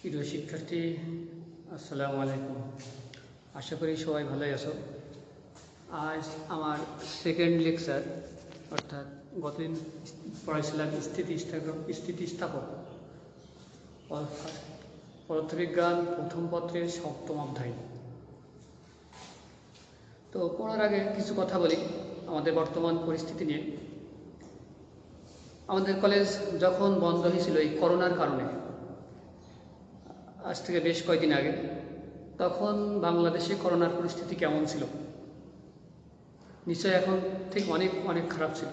প্রিয় শিক্ষার্থী, আসসালামু আলাইকুম। আশা করি সবাই ভালোই আছো। আজ আমার সেকেন্ড লেকচার, অর্থাৎ গতদিন পড়াইছিলাম স্থিতিস্থাপক পদার্থবিজ্ঞান প্রথম পত্রের সপ্তম অধ্যায়। তো পড়ার আগে কিছু কথা বলি আমাদের বর্তমান পরিস্থিতি নিয়ে। আমাদের কলেজ যখন বন্ধ হয়েছিল এই করোনার কারণে, আজ থেকে বেশ কয়েকদিন আগে, তখন বাংলাদেশে করোনার পরিস্থিতি কেমন ছিল? নিশ্চয় এখন ঠিক অনেক অনেক খারাপ ছিল।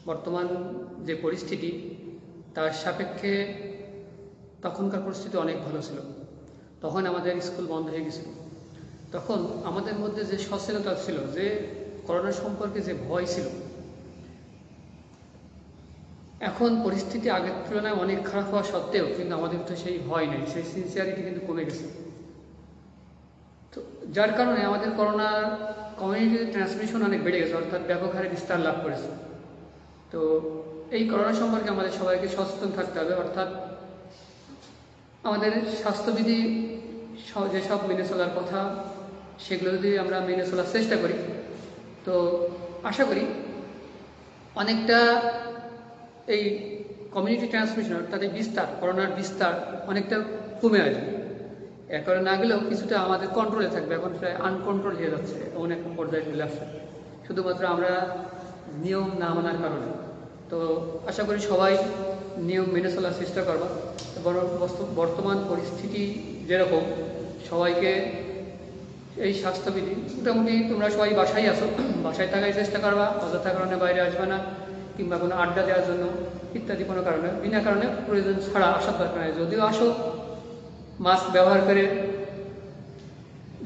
বর্তমান যে পরিস্থিতি তার সাপেক্ষে তখনকার পরিস্থিতি অনেক ভালো ছিল। তখন আমাদের স্কুল বন্ধ হয়ে গেছিল। তখন আমাদের মধ্যে যে সচেতনতা ছিল, যে করোনা সম্পর্কে যে ভয় ছিল, এখন পরিস্থিতি আগের তুলনায় অনেক খারাপ হওয়া সত্ত্বেও কিন্তু আমাদের তো সেই ভয় নেই, সেই সিনসিয়ারিটি কিন্তু কমে গেছে। তো যার কারণে আমাদের করোনার কমিউনিটি ট্রান্সমিশন অনেক বেড়ে গেছে, অর্থাৎ ব্যাপক হারে বিস্তার লাভ করেছে। তো এই করোনা সম্পর্কে আমাদের সবাইকে সচেতন থাকতে হবে, অর্থাৎ আমাদের স্বাস্থ্যবিধি যেসব মেনে চলার কথা, সেগুলো যদি আমরা মেনে চলার চেষ্টা করি, তো আশা করি অনেকটা এই কমিউনিটি ট্রান্সমিশন, অর্থাৎ এই বিস্তার, করোনার বিস্তার অনেকটা কমে আসবে। এর কারণে না গেলেও কিছুটা আমাদের কন্ট্রোলে থাকবে। এখন প্রায় আনকন্ট্রোল হয়ে যাচ্ছে, এমন একটা পর্যায়ে চলে আসছে, শুধুমাত্র আমরা নিয়ম না মানার কারণে। তো আশা করি সবাই নিয়ম মেনে চলার চেষ্টা করবা। বরং বর্তমান পরিস্থিতি যেরকম, সবাইকে এই স্বাস্থ্যবিধি মোটামুটি, তোমরা সবাই বাসায় আসো, বাসায় থাকার চেষ্টা করবা, অযথা কারণে বাইরে আসবে না, কিংবা কোনো আড্ডা দেওয়ার জন্য ইত্যাদি কোনো কারণে, বিনা কারণে প্রয়োজন ছাড়া আসার দরকার নেই। যদিও আসো, মাস্ক ব্যবহার করে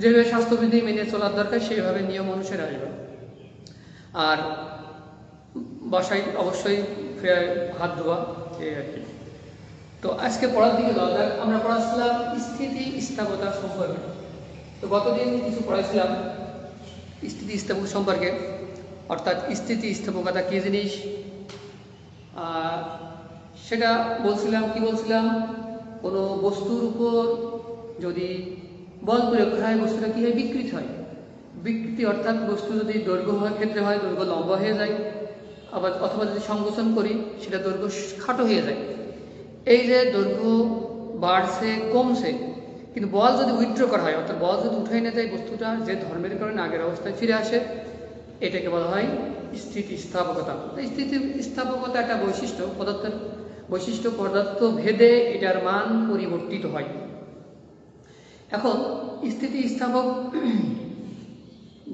যেভাবে স্বাস্থ্যবিধি মেনে চলার দরকার সেইভাবে নিয়ম অনুসারে আসবে। আর বাসায় অবশ্যই হাত ধোয়া, এই আর কি। তো আজকে পড়ার দিকে যাওয়া যাক। আমরা পড়াচ্ছিলাম স্থিতিস্থাপকতা সম্পর্কে। তো গতদিন কিছু পড়াইছিলাম স্থিতিস্থাপক সম্পর্কে, অর্থাৎ স্থিতিস্থাপকতা কী জিনিস সেটা বলছিলাম। কি বলছিলাম? কোনো বস্তুর উপর যদি বল প্রয়োগ করা হয়, বস্তুটা কী হয়? বিকৃত হয়। বিকৃতি অর্থাৎ বস্তু যদি দৈর্ঘ্য হওয়ার ক্ষেত্রে হয়, দৈর্ঘ্য লম্বা হয়ে যায়, আবার অথবা যদি সংকোচন করি, সেটা দৈর্ঘ্য খাটো হয়ে যায়। এই যে দৈর্ঘ্য বাড়ছে কমছে, কিন্তু বল যদি উইথড্র করা হয়, অর্থাৎ বল যদি উঠে নিয়ে যায়, বস্তুটা যে ধর্মের কারণে আগের অবস্থায় ফিরে আসে, এটাকে বলা হয় স্থিতিস্থাপকতা। স্থিতিস্থাপকতা একটা বৈশিষ্ট্য, পদার্থের বৈশিষ্ট্য, পদার্থ ভেদে এটার মান পরিবর্তিত হয়। এখন স্থিতিস্থাপক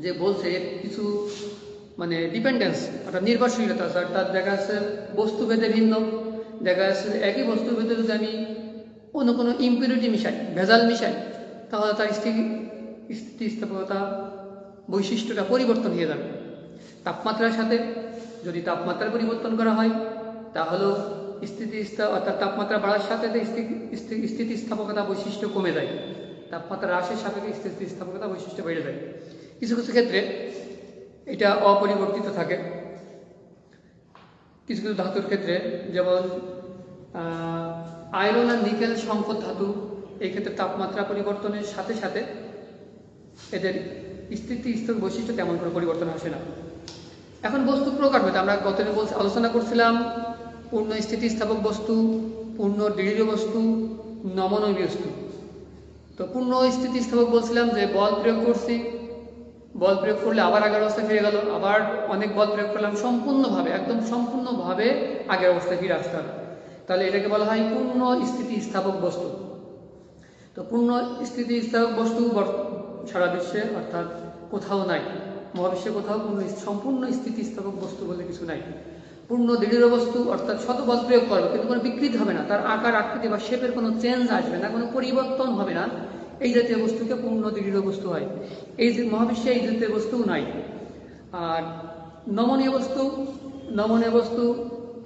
যে বলছে, কিছু মানে ডিপেন্ডেন্স, অর্থাৎ নির্ভরশীলতা আছে। অর্থাৎ দেখা যাচ্ছে বস্তুভেদে ভিন্ন, দেখা যাচ্ছে একই বস্তুভেদে যদি আমি অন্য কোনো ইম্পিউরিটি মিশাই, ভেজাল মিশাই, তাহলে তার স্থিতিস্থাপকতা বৈশিষ্ট্যটা পরিবর্তন হয়ে যাবে। তাপমাত্রার সাথে যদি তাপমাত্রার পরিবর্তন করা হয়, তাহলেও অর্থাৎ তাপমাত্রা বাড়ার সাথে স্থিতিস্থাপকতা বৈশিষ্ট্য কমে যায়। তাপমাত্রা হ্রাসের সাপেক্ষে স্থিতিস্থাপকতা বৈশিষ্ট্য বেড়ে যায়। কিছু কিছু ক্ষেত্রে এটা অপরিবর্তিত থাকে। কিছু কিছু ধাতুর ক্ষেত্রে, যেমন আয়রন আর নিকেল সংকর ধাতু, এই ক্ষেত্রে তাপমাত্রা পরিবর্তনের সাথে সাথে এদের স্থিতিস্থাপক বৈশিষ্ট্য তেমন কোনো পরিবর্তন আসে না। এখন বস্তু প্রকারভেদ আমরা গতদিন আলোচনা করছিলাম। পূর্ণ স্থিতিস্থাপক বস্তু, পূর্ণ দৃঢ় বস্তু, নমনীয় বস্তু। তো পূর্ণ স্থিতিস্থাপক বলছিলাম যে বল প্রয়োগ করছি, বল প্রয়োগ করলে আবার আগের অবস্থায় ফিরে গেল, আবার অনেক বল প্রয়োগ করলাম, সম্পূর্ণভাবে, একদম সম্পূর্ণভাবে আগের অবস্থায় ফিরে আসতে হবে, তাহলে এটাকে বলা হয় পূর্ণ স্থিতিস্থাপক বস্তু। তো পূর্ণ স্থিতিস্থাপক বস্তু সারা বিশ্বে, অর্থাৎ কোথাও নাই, মহাবিশ্বে কোথাও সম্পূর্ণ স্থিতিস্থাপক বস্তু বলে কিছু নাই। পূর্ণ দৃঢ় বস্তু অর্থাৎ শত বল প্রয়োগ করবে কিন্তু কোনো বিকৃতি হবে না, তার আকার আকৃতি বা শেপের কোনো চেঞ্জ আসবে না, কোনো পরিবর্তন হবে না, এই জাতীয় বস্তুকে পূর্ণ দৃঢ় বস্তু হয়। এই যে মহাবিশ্বে এই জাতীয় বস্তুও নাই। আর নমনীয় বস্তু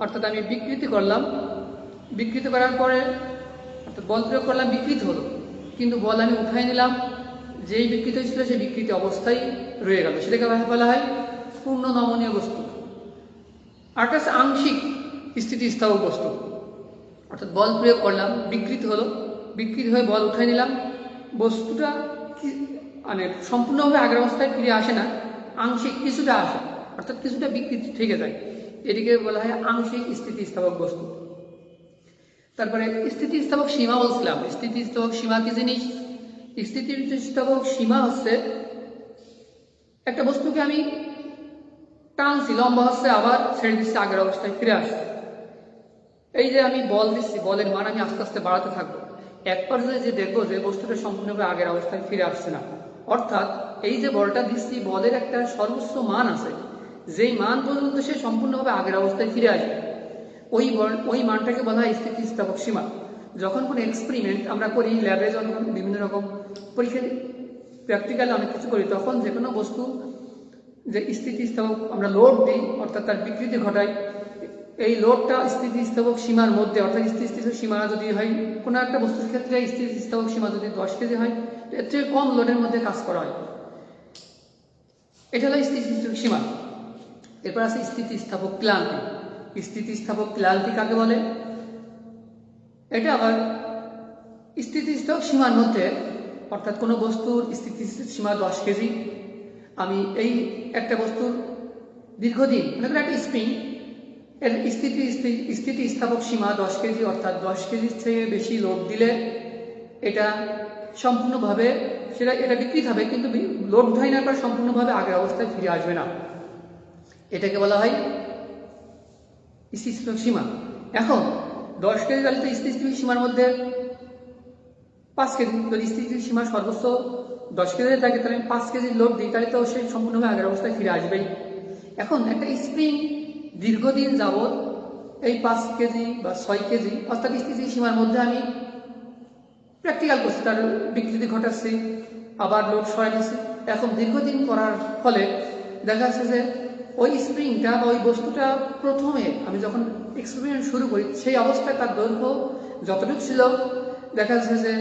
অর্থাৎ আমি বিকৃতি করলাম, বিকৃতি করার পরে অর্থাৎ বল প্রয়োগ করলাম, বিকৃত হলো, কিন্তু বল আমি উঠাই নিলাম, যেই বিকৃত ছিল সেই বিকৃত অবস্থায় রয়ে গেল, সেটাকে বলা হয় পূর্ণ নমনীয় বস্তু। আর একটা আংশিক স্থিতিস্থাপক বস্তু, অর্থাৎ বল প্রয়োগ করলাম, বিকৃত হলো, বিকৃত হয়ে বল উঠাই নিলাম, বস্তুটা মানে সম্পূর্ণভাবে আগের অবস্থায় ফিরে আসে না, আংশিক কিছুটা আসে, অর্থাৎ কিছুটা বিকৃতি থেকে যায়। এটিকে বলা হয় আংশিক স্থিতিস্থাপক বস্তু। তারপরে স্থিতিস্থাপক সীমা বলছিলাম। স্থিতিস্থাপক সীমা কি জিনিস? স্থিতিস্থাপক সীমা হচ্ছে একটা বস্তুকে আমি টানছি, লম্বা হচ্ছে, আবার ছেড়ে দিচ্ছি, আগের অবস্থায় ফিরে আসছে। এই যে আমি বল দিচ্ছি, বলের মান আমি আস্তে আস্তে বাড়াতে থাকবো, এক পর্যায়ে যে দেখবো যে বস্তুটা সম্পূর্ণভাবে আগের অবস্থায় ফিরে আসছে না। অর্থাৎ এই যে বলটা দিচ্ছি, বলের একটা সর্বোচ্চ মান আছে, যেই মান পর্যন্ত সে সম্পূর্ণভাবে আগের অবস্থায় ফিরে আসবে, ওই মানটাকে বলা হয় স্থিতিস্থাপক সীমা। যখন কোনো এক্সপেরিমেন্ট আমরা করি ল্যাবে, যখন বিভিন্ন রকম পরীক্ষা প্র্যাকটিক্যালে অনেক কিছু করি, তখন যে কোনো বস্তু যে স্থিতিস্থাপক আমরা লোড দিই, অর্থাৎ তার বিকৃতি ঘটাই, এই লোডটা স্থিতিস্থাপক সীমার মধ্যে, অর্থাৎ স্থিতিস্থাপক সীমা যদি হয় কোনো একটা বস্তুর ক্ষেত্রে, স্থিতিস্থাপক সীমা যদি 10 কেজি হয়, এর থেকে কম লোডের মধ্যে কাজ করা হয়। এটা হলো স্থিতিস্থাপক সীমা। এরপর আছে স্থিতিস্থাপক ক্লান্তি। স্থিতিস্থাপক ক্লান্তি কাকে বলে? এটা আবার স্থিতিস্থাপক সীমার মধ্যে, অর্থাৎ কোনো বস্তুর স্থিতিস্থাপক সীমা 10 কেজি, আমি এই একটা বস্তুর দীর্ঘদিন, মনে করি একটা স্প্রিং, এর স্থিতিস্থাপক সীমা 10 কেজি, অর্থাৎ 10 কেজির থেকে বেশি লোড দিলে এটা সম্পূর্ণভাবে এটা বিকৃত হবে, কিন্তু লোড উঠাই না পর সম্পূর্ণভাবে আগের অবস্থায় ফিরে আসবে না। এটাকে বলা হয় স্থিতিস্থাপক সীমা। এখন 10 কেজি তাহলে তো স্থিতিস্থাপক সীমার মধ্যে 5 কেজি, যদি স্থিতিস্থাপক সীমা সর্বোচ্চ 10 কেজি থাকে, তাহলে 5 কেজি লোড দিই, তাহলে তো সে সম্পূর্ণভাবে আগের অবস্থায় ফিরে আসবেই। এখন একটা স্প্রিং দীর্ঘদিন যাবৎ এই 5 কেজি বা 6 কেজি, অর্থাৎ স্থিতিস্থাপক সীমার মধ্যে আমি প্র্যাকটিক্যাল করছি, তার বিকৃতি ঘটাচ্ছি, আবার লোড সরাই দিচ্ছি। এখন দীর্ঘদিন করার ফলে দেখা যাচ্ছে যে ওই স্প্রিংটা বা ওই বস্তুটা প্রথমে আমি যখন এক্সপেরিমেন্ট শুরু করি, সেই অবস্থায় তার দৈর্ঘ্য যতটুকু ছিল, দেখা যাচ্ছে যে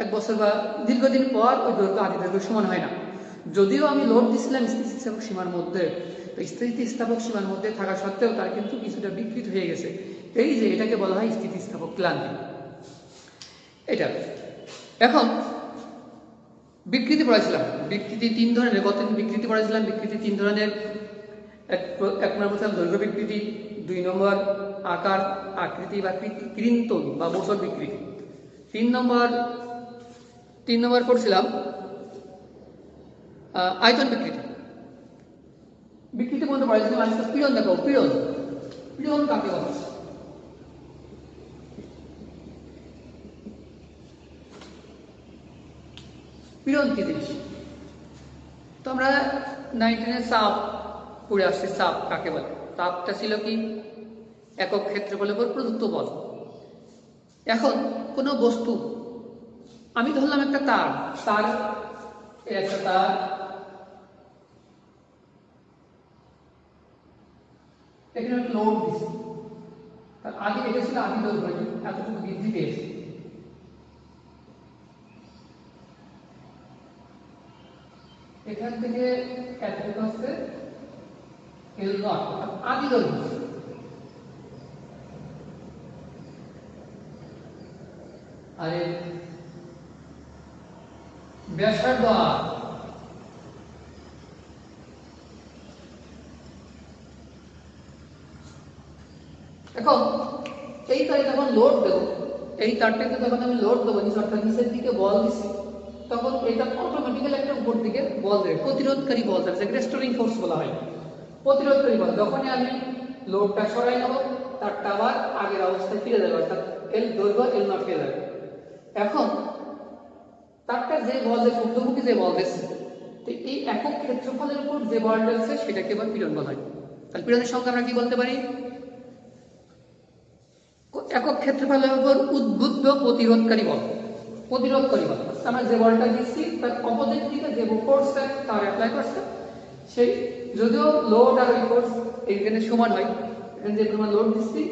1 বছর বা দীর্ঘদিন পর ওই দৈর্ঘ্য আদি দৈর্ঘ্য সমান হয় না। যদিও আমি লোড দিচ্ছিলাম স্থিতিস্থাপক সীমার মধ্যে, স্থিতিস্থাপক সীমার মধ্যে থাকা সত্ত্বেও তার কিন্তু কিছুটা বিকৃত হয়ে গেছে। এই যে এটাকে বলা হয় স্থিতিস্থাপক ক্লান্তি। এটা এখন বিকৃতি পড়াইছিলাম, বিকৃতি 3 ধরনের। গতদিন বিকৃতি পড়াইছিলাম, বিকৃতি 3 ধরনের। এক নম্বর বলছিলাম দৈর্ঘ্য বিকৃতি, 2 নম্বর আকার আকৃতি বা কৃন্তন বা বছর বিকৃতি, 3 নম্বর পড়ছিলাম আয়তন বিকৃতি। বিকৃতি পর্যন্ত পড়াইছিলাম। আজকে পীড়ন দেখো, পীড়ন কাকে বলে? পীড়ন কি জিনিস? তো আমরা 9-10 চাপ পড়ে আসছি। চাপ কাকে বলে? চাপটা ছিল কি? একক ক্ষেত্রফলের উপর প্রযুক্ত বল। এখন কোনো বস্তু, আমি ধরলাম একটা তার, একটা তার, এখানে একটা লোড দিচ্ছি, তার আগে এটা ছিল আদি দৈর্ঘ্য, এতটুকু বৃদ্ধি পেয়েছে। এখান থেকে এতটুকু হচ্ছে এল নট, আদি দৈর্ঘ্য। আর ব্যাসার্ধ আর। এখন এই তারে যখন লোড দেবো, এই তারটাকে যখন আমি লোড দেবো, অর্থাৎ নিচের দিকে বল দিচ্ছি, তখন এটা অটোমেটিক্যালি একটা উপর দিকে বল দেবে, প্রতিরোধকারী বল দেবে, যেটাকে রেস্টোরিং ফোর্স বলা হয়। প্রতিরোধকারী বল, যখনই আমি লোডটা সরাই নেব, তারটা আবার আগের অবস্থায় ফিরে যাবে, অর্থাৎ এল দৈর্ঘ্য এল নট ফিরে যাবে। এখন তারটা যে বল দিচ্ছে, ঊর্ধ্বমুখী যে বল দিচ্ছে, তো এই একক ক্ষেত্রফলের উপর যে বলটা আছে সেটাকে আবার পীড়ন বলা হয়। তাহলে পীড়নের সংখ্যা আমরা কি বলতে পারি? একক ক্ষেত্রফলের উপর উদ্বুদ্ধ প্রতিরোধকারী বল। আমরা যে বলটা দিচ্ছি তার অপোজিট দিকে যে ফোর্সটা তার অ্যাপ্লাই করছে, সেই যদিও লোড আর ওই ফোর্স এইখানে সমান হয়, এখানে যে পরিমাণ লোড দিচ্ছি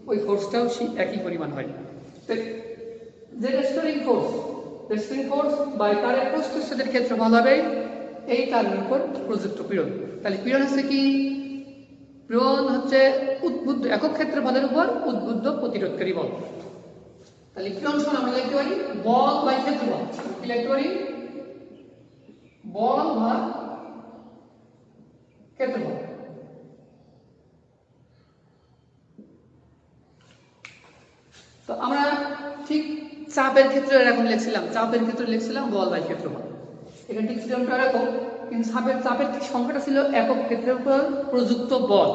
ওই ফোর্সটাও সেই একই পরিমাণ হয়। যে রেস্টোরিং ফোর্স বা তারের প্রস্থচ্ছেদের ক্ষেত্রফল হবে এই তারের উপর প্রযুক্ত পীড়ন। তাহলে পীড়ন হচ্ছে কি? পীড়ন হচ্ছে উদ্বুদ্ধ একক ক্ষেত্রফলের উপর উদ্বুদ্ধ প্রতিরোধকারী বল। তাহলে পীড়ন সমান আমরা লিখতে পারি বল বাই ক্ষেত্রফল। কি লিখতে পারি? বল ভাগ ক্ষেত্রফল। তো আমরা ঠিক চাপের ক্ষেত্রে এরকম লিখছিলাম, চাপের ক্ষেত্রে লিখছিলাম বল বাই ক্ষেত্রফল। এখানে ঠিক সিস্টেমটা এরকম, কিন্তু চাপের সংখ্যাটা ছিল একক ক্ষেত্রের উপর প্রযুক্ত বল,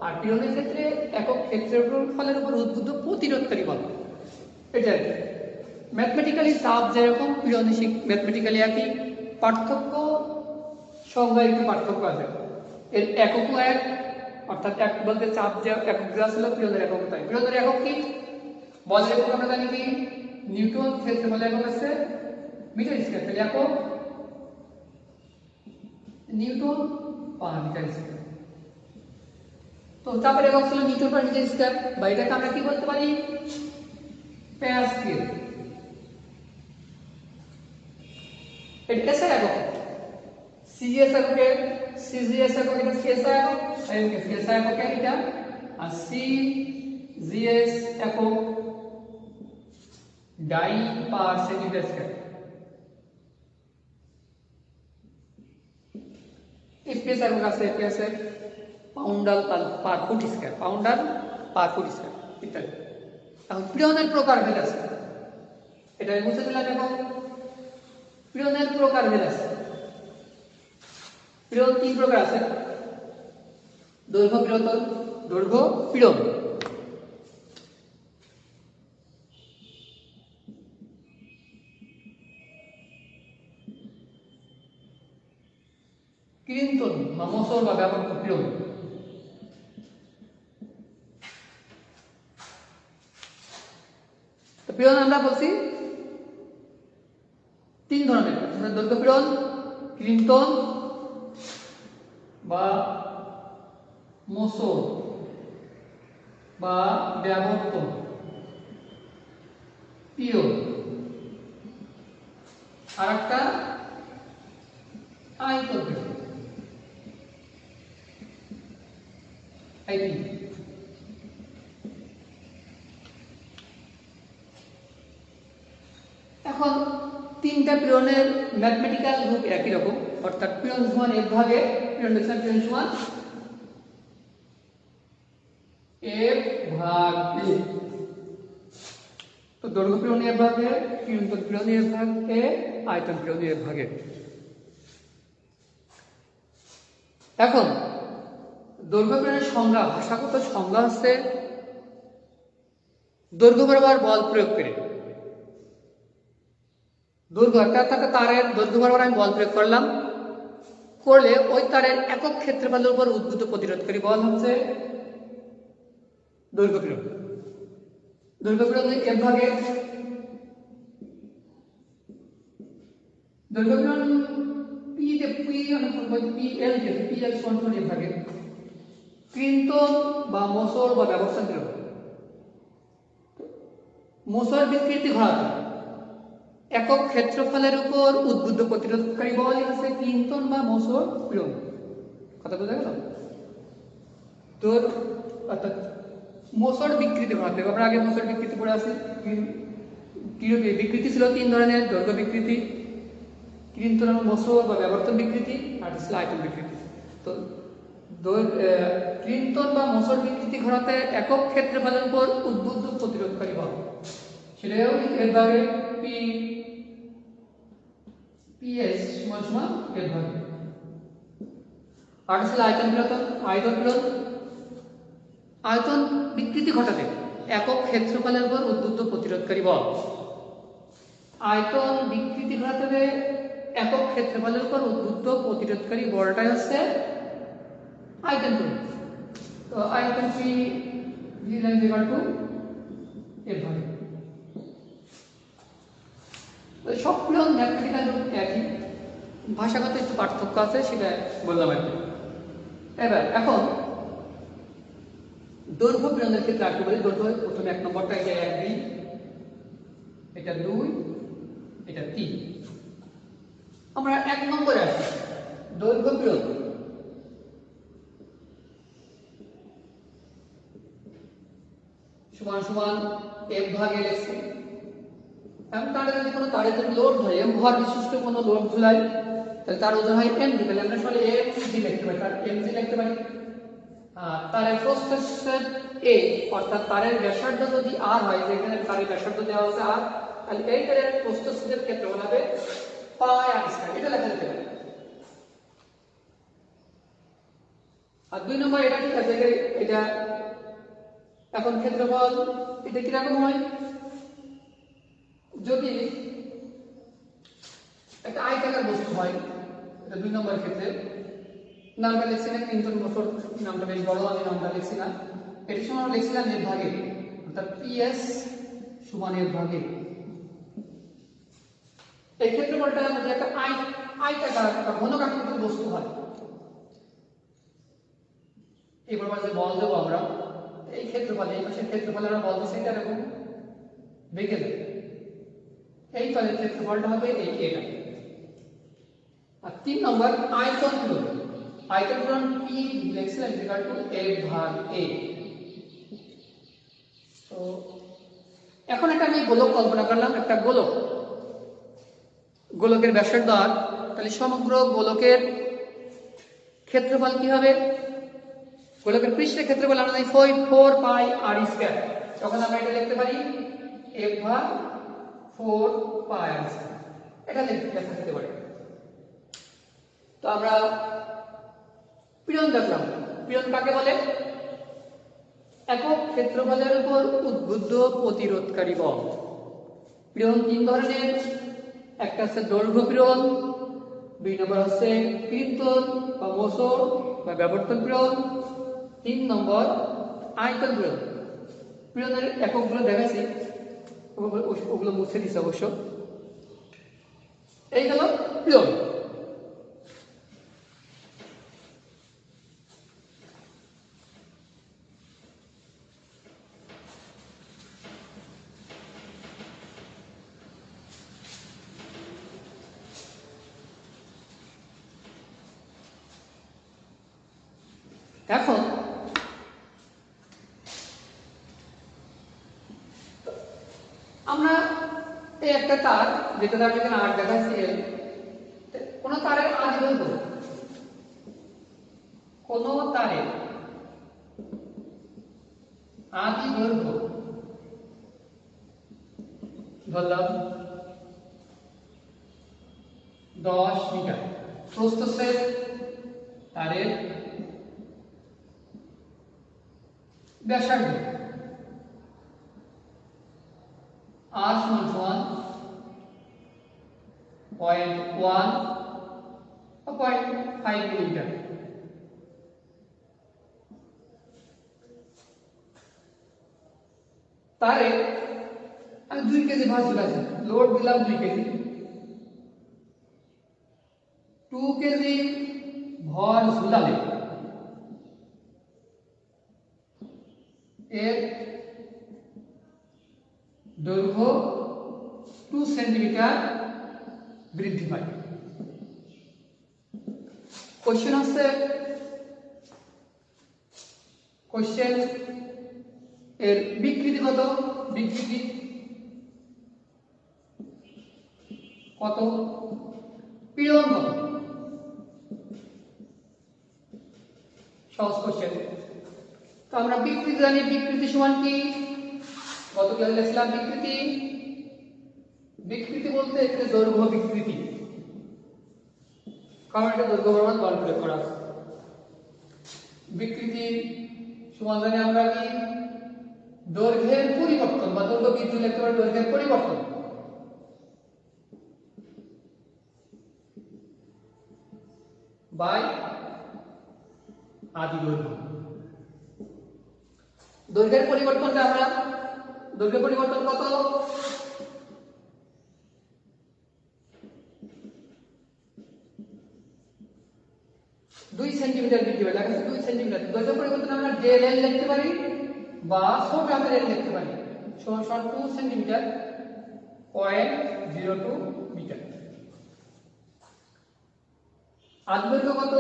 আর পীড়নের ক্ষেত্রে একক ক্ষেত্রের উপর ফলের উপর উদ্ভূত প্রতিরোধকারী বল। এটা ম্যাথমেটিক্যালি চাপ যেরকম, পীড়নে ম্যাথমেটিক্যালি একই, পার্থক্য সংজ্ঞায় একটু পার্থক্য আছে। এর এককও এক, অর্থাৎ এক বলতে চাপ যে একক দেওয়া ছিল, পীড়নের একক তাই। পীড়নের একক কি? বলের একক আমরা জানি কি? নিউটন। ক্ষেত্রফলের একক আছে মিটার স্কয়ার, তাহলে একক নিউটন পার মিটার স্কয়ার। তো চাপের একক ছিল নিউটন পার মিটার স্কয়ার, বা এটাকে আমরা কি বলতে পারি? প্যাসকেল। এটা এসআই একক, সিজিএস এককে, সিজিএস একক, এটা এসআই একক, এসআই একক এটা, আর সিজিএস একক ডাই পার সেন্টিমিটার স্কয়ার। এফপিএস একক আছে, এফপিএস পাউন্ডাল পার ফুট স্কয়ার, পাউন্ডাল পার ফুট স্কয়ার ইত্যাদি। এখন পীড়নের প্রকারভেদ আছে, এটা মুছে দিলাম। এখন পীড়নের প্রকারভেদ আছে। পীড়ন তিন প্রকার আছে: দৈর্ঘ্য পীড়ন, দৈর্ঘ্য পীড়ন, ক্রিন্তন বা মসল বা ব্যাপক পীড়ন। পীড়ন আমরা বলছি তিন ধরনের: দৈর্ঘ্য পীড়ন, ক্রিন্তন বা মসল বা ব্যাবর্তন পীড়ন, আর একটা আয়তন পীড়ন। এখন তিনটা পীড়নের ম্যাথমেটিক্যাল রূপ একই রকম, অর্থাৎ পীড়ন সমান এফ ভাগে, পীড়ন সমান এফ ভাগ এ। তো দৈর্ঘ্য পীড়ন এফ ভাগে, ক্রিন্তন পীড়ন এফ ভাগ এ, আয়তন পীড়ন এফ ভাগে। এখন দৈর্ঘ্য পীড়নের সংজ্ঞা, ভাষাগত সংজ্ঞা হচ্ছে দৈর্ঘ্য বরাবর বল প্রয়োগ করে। দৈর্ঘ্য একটা তারের দৈর্ঘ্য বরাবর আমি বল প্রয়োগ করলাম, করলে ওই তারের একক ক্ষেত্রফলের উপর উদ্ভূত প্রতিরোধকারী বল হচ্ছে দৈর্ঘ্য পীড়ন। দৈর্ঘ্য পীড়ন এফ ভাগে, দৈর্ঘ্য পীড়ন পি তে পি অনেক P L K P L সমান এফ ভাগে। ক্রিন্তন বা মসল বা ব্যবস্থান পীড়ন, মসল বিকৃতি ঘটাতে একক ক্ষেত্রফলের উপর উদ্ভূত প্রতিরোধকারী বলই হচ্ছে ক্রিন্তন বা মসল পীড়ন। কথা বোঝা গেল? তোর অর্থাৎ মসল বিকৃতি ঘটাতে, আমরা আগে মসল বিকৃতি পড়ে আসি। বিকৃতি ছিল তিন ধরনের: দৈর্ঘ্য বিকৃতি, ক্রিন্তন মসল বা ব্যবর্তন বিকৃতি, আর আয়তন বিকৃতি। তো ক্রিন্তন বা মসল বিকৃতি ঘটাতে একক ক্ষেত্রফলের উপর উদ্ভূত প্রতিরোধকারী বল, সেটাও এর ভাগে পি পিএস সমান এর ভাগে। আর ছিল আয়তন পীড়ন। আয়তন পীড়ন আয়তন বিকৃতি ঘটাতে একক ক্ষেত্রফলের উপর উদ্ভূত প্রতিরোধকারী বল। আয়তন বিকৃতি ঘটাতে একক ক্ষেত্রফলের উপর উদ্ভূত প্রতিরোধকারী বলটাই হচ্ছে আয়তন পীড়ন। তো আয়তন পি ভি ইকুয়াল টু এর ভাগে। সব পীড়ন ম্যাথমেটিক্যাল রূপ একই, ভাষাগত একটু পার্থক্য আছে, সেটা বললাম আর কি। এবার এখন দৈর্ঘ্য পীড়নের ক্ষেত্রে আর কি বলি। দৈর্ঘ্য প্রথমে এক নম্বরটা, এটা 1 2, এটা 2, এটা 3। আমরা এক নম্বরে আসি। দৈর্ঘ্য পীড়ন সমান সমান এফ ভাগে লিখছি এখন তারে যদি কোনো তারে যদি লোড হয় ভর বিশিষ্ট কোনো লোড ঝুলাই তাহলে তার ওজন হয় mg, তাহলে আমরা আসলে mg লিখতে পারি, তার mg লিখতে পারি। আর তারের প্রস্থচ্ছেদ a অর্থাৎ তারের ব্যাসার্ধ যদি r হয়, যেখানে তারের ব্যাসার্ধ দেওয়া হচ্ছে r, তাহলে এই তারের প্রস্থচ্ছেদের ক্ষেত্রফল হবে পাই r স্কয়ার, এটা লেখা যেতে পারে। আর 2 নম্বর এটা ঠিক আছে, এটা এখন ক্ষেত্রফল এটা কি রকম হয়, যদি একটা আয়তাকার বস্তু হয়, এটা 2 নম্বরের ক্ষেত্রে নামটা লিখছি না, কিন্তু বছর নামটা বেশ বড়, আমি নামটা লিখছি না, এটি সময় লিখছিলাম এর ভাগে, অর্থাৎ PS সমান এর ভাগে। এই ক্ষেত্রফলটা যদি একটা আয়তাকার বা ঘনকাকৃতির বস্তু হয়, এবার যে বল দেবো আমরা এই ক্ষেত্রফলে, এই পাশের ক্ষেত্রফলে আমরা বল দিচ্ছি এটা এরকম বেঁকে যাবে, এই ফলের ক্ষেত্রফলটা হবে এই এটা। আর 3 নম্বর আয়তন পূরণ, আয়তন পূরণ P লিখছিলাম ইকুয়াল টু F/A। তো এখন একটা আমি গোলক কল্পনা করলাম, একটা গোলক, গোলকের ব্যাসার্ধ r, তাহলে সমগ্র গোলকের ক্ষেত্রফল কি হবে, গোলকের পৃষ্ঠের ক্ষেত্রফল আমরা জানি 4 পাই r স্কয়ার, তখন আমরা এটা লিখতে পারি F/4 পাই r স্কয়ার, এটা লেখা যেতে পারে। তো আমরা পীড়ন দেখলাম, পীড়ন কাকে বলে, একক ক্ষেত্রফলের উপর উদ্বুদ্ধ প্রতিরোধকারী বল। পীড়ন 3 ধরনের, একটা হচ্ছে দৈর্ঘ্য পীড়ন, 2 নম্বর হচ্ছে কৃন্তন বা মোচড় বা ব্যবর্তন পীড়ন, 3 নম্বর আয়তন পীড়ন। পীড়নের এককগুলো দেখাচ্ছি, ওগুলো মুছে দিচ্ছে অবশ্য। এই গেল পীড়ন। এখন আমরা এই একটা তার, যেটা আমি এখানে আর দেখাচ্ছি, কোন তারের আদি দৈর্ঘ্য, কোন তারের আদি দৈর্ঘ্য ধরলাম 10 মিটার, প্রস্থচ্ছেদ তারের ব্যাসার্ধ r সমান 0.1 বা 0.5 মিলিমিটার। তারে আমি 2 কেজি ভাঁজ ঝুলাইছি, লোড দিলাম 2 কেজি, 2 কেজি ভর ঝুলালে এর দৈর্ঘ্য 2 সেন্টিমিটার বৃদ্ধি পায়। কোশ্চেন হচ্ছে, কোশ্চেন এর বিকৃতি কত, বিকৃতি কত, পীড়ন কত, সহজ কোশ্চেন। তো আমরা বিকৃতি জানি, বিকৃতি সমান কি, গত ক্লাসে লিখলাম বিকৃতি, বিকৃতি বলতে এখানে দৈর্ঘ্য বিকৃতি, কারণ এটা দৈর্ঘ্য পরিমাণ বল প্রয়োগ করা আছে। বিকৃতি সমান জানি আমরা কি, দৈর্ঘ্যের পরিবর্তন বা দৈর্ঘ্য বৃদ্ধি লিখতে পারি, দৈর্ঘ্যের পরিবর্তন বাই আদি দৈর্ঘ্য। দৈর্ঘ্যের পরিবর্তনটা আমরা, দৈর্ঘ্যের পরিবর্তন কত, 2 সেন্টিমিটার বৃদ্ধি পায়, দেখা যাচ্ছে 2 সেন্টিমিটার। দৈর্ঘ্য পরিবর্তন আমরা ডেল এল লিখতে পারি বা ছোট আকারে এল লিখতে পারি, সমান 2 সেন্টিমিটার 0.02 মিটার। আদি দৈর্ঘ্য কত,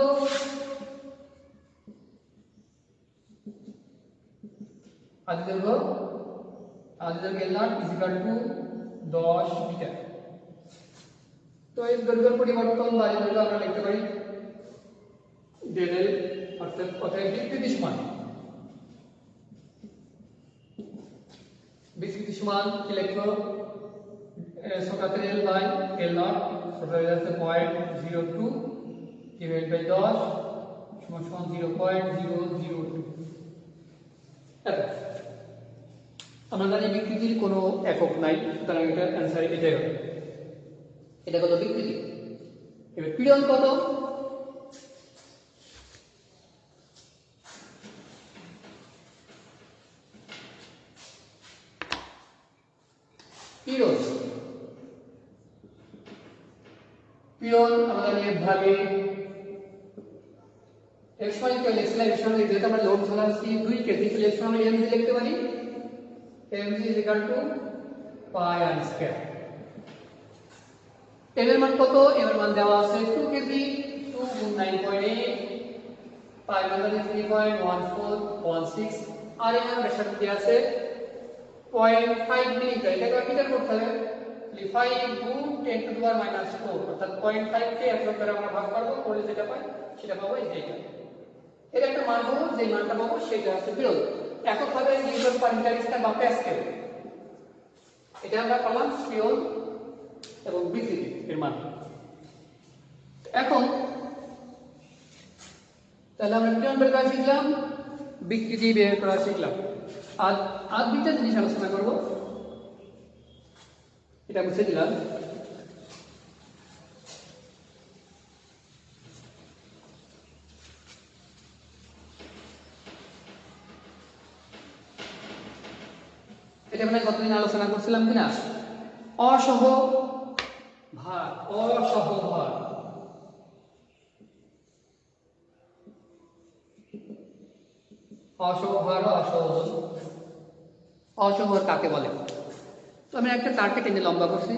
আদি দৈর্ঘ্য L naught is equal to 10 metre. তো এই দৈর্ঘ্যের পরিবর্তন বা এই দৈর্ঘ্য আমরা লিখতে পারি ডেল এল, অর্থাৎ বিকৃতি সমান কি লিখবো, ছোটাতে এল বাই এল নট, ছোট হয়ে যাচ্ছে 0.02 ডিভাইড বাই 10 সমান 0.002। আমরা জানি বিকৃতির কোনো একক নাই, সুতরাং এটা অ্যান্সার এটাই হবে। এটা হলো বিকৃতি। এবার পীড়ন কত? পীড়ন আমরা জানি ভাগে x y কে লিখলে এর সঙ্গে যেটা আমরা লোড ধরাচ্ছি 2 কেজি, তাহলে এর সঙ্গে mg লিখতে পারি mg পাই আর স্কয়ার। m এর মান কত? m এর মান দেওয়া আছে 2 কেজি, 2 গুণ 9.8, পাই মান আছে 3.1416, আর এর মান ব্যাসার্ধ দেওয়া আছে 0.5 মিলিমিটার। এটাকে মিটার করতে হবে, 5 গুণ 10 টু দি পাওয়ার -4, অর্থাৎ 0.5 কে 1 দ্বারা আমরা ভাগ করব, করে যেটা পাই সেটা পাবো এইটা। এর একটা মান পাবো, যে মানটা পাবো সেটা হচ্ছে পীড়ন। এককভাবে নিউটন পার মিটার স্কয়ার বা প্যাসকেল, এটা আমরা পেলাম পীড়ন এবং বিকৃতি এর মান। এখন তাহলে আমরা পীড়ন বের করা শিখলাম, বিকৃতি বের করা শিখলাম। আর দুইটা জিনিস আলোচনা করব, এটা মুছে দিলাম। এটা মানে কতদিন আলোচনা করছিলাম কিনা, অসহ ভার, অসহ ভার। অসহ ভার, অসহ ওজন। অসহ ভার কাকে বলে? তো আমি একটা তারকে টেনে লম্বা করছি,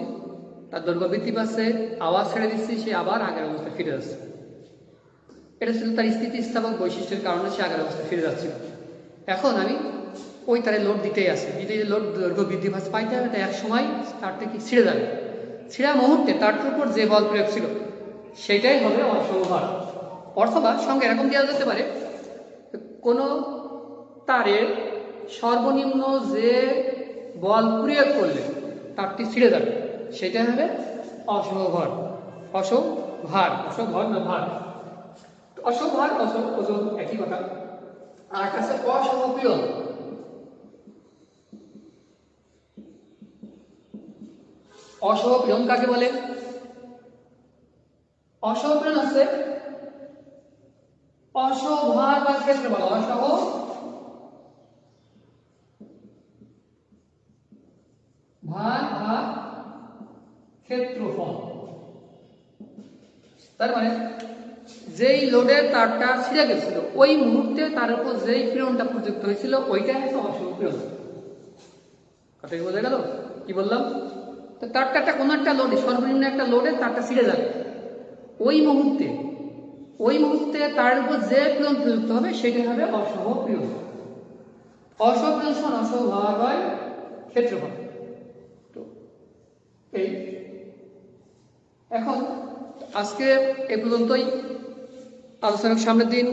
তার দৈর্ঘ্য বৃদ্ধি পাচ্ছে, আওয়াজ ছেড়ে দিচ্ছি, সে আবার আগের অবস্থায় ফিরে যাচ্ছে। এটা ছিল তার স্থিতিস্থাপক বৈশিষ্ট্যের কারণে সে আগের অবস্থায় ফিরে যাচ্ছিল। এখন আমি ওই তারে লোড দিতেই আছে, দিতে লোড দৈর্ঘ্য বৃদ্ধি পাচ্ছে পাইতে হবে, তাই এক সময় তারটা কি ছিঁড়ে যাবে। ছিঁড়া মুহূর্তে তারটার উপর যে বল প্রয়োগ ছিল সেটাই হবে অসহ ভার। অথবা সঙ্গে এরকম দেওয়া যেতে পারে, কোনো তারের সর্বনিম্ন যে বল প্রয়োগ করলে তারটি ছিঁড়ে যাবে সেটাই হবে অসহ ভার। অসহ ভার, অসহ ভর না ভার। অসহ ভার, অসহ ওজন একই কথা। আর কাছে অসহ পীড়ন। অসহ পীড়ন কাকে বলে? অসহ পীড়ন হচ্ছে অসহ ভার বা ক্ষেত্রফল, অসহ ভার বা ক্ষেত্রফল। তার মানে যেই লোডের তারটা ছিঁড়ে গেছিল ওই মুহূর্তে তার উপর যেই পীড়নটা প্রযুক্ত হয়েছিল ওইটাই হচ্ছে অসহ পীড়ন। কথা কি বোঝা গেল? কি বললাম? তো তারটা কোনো একটা লোডে, সর্বনিম্ন একটা লোডে তারটা ছিঁড়ে যাবে, ওই মুহূর্তে তার উপর যে পীড়ন প্রযুক্ত হবে সেটাই হবে অসহ পীড়ন। অসহ পীড়ন সমান অসহ ভার বাই ক্ষেত্রফল। তো এই এখন আজকে এ পর্যন্তই। আলোচনার সামনের দিন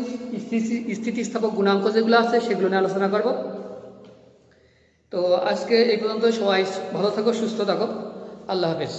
স্থিতিস্থাপক গুণাঙ্ক যেগুলো আছে সেগুলো নিয়ে আলোচনা করব। তো আজকে এই পর্যন্ত, সবাই ভালো থাকো, সুস্থ থাকো, আল্লাহ হাফেজ।